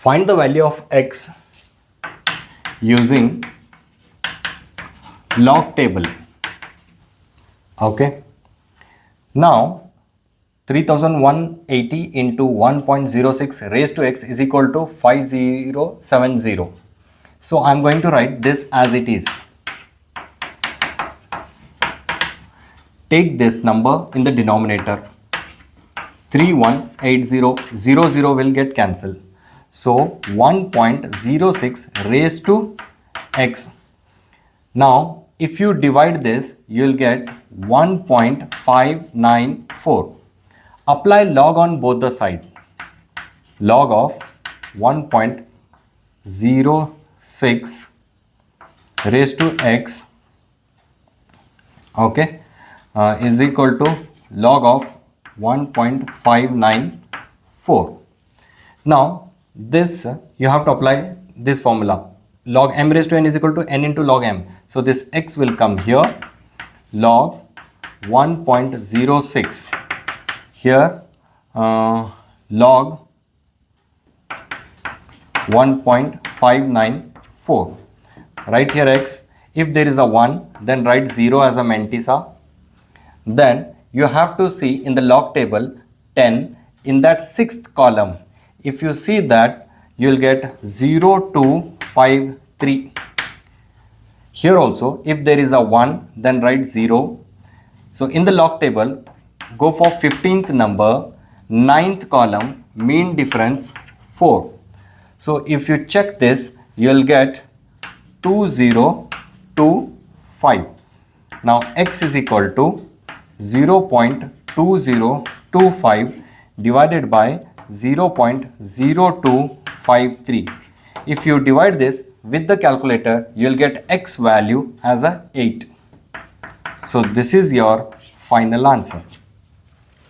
Find the value of x using log table. Okay. Now 3180 into 1.06 raised to x is equal to 5070. So I am going to write this as it is. Take this number in the denominator. 3180 will get cancelled. So 1.06 raised to x. Now if you divide this, you will get 1.594. Apply log on both the sides. Log of 1.06 raised to x, okay, is equal to log of 1.594. Now this you have to apply this formula. Log m raised to n is equal to n into log m. So this x will come here, log 1.06, here log 1.594. Write here x. If there is a 1, then write 0 as a mantissa. Then you have to see in the log table 10 in that 6th column. If you see that, you will get 0253. Here also, if there is a 1, then write 0. So in the log table, go for 15th number, 9th column, mean difference 4. So if you check this, you will get 2025. Now x is equal to 0.2025 divided by 0.0253. If you divide this with the calculator, you will get x value as a 8. So this is your final answer.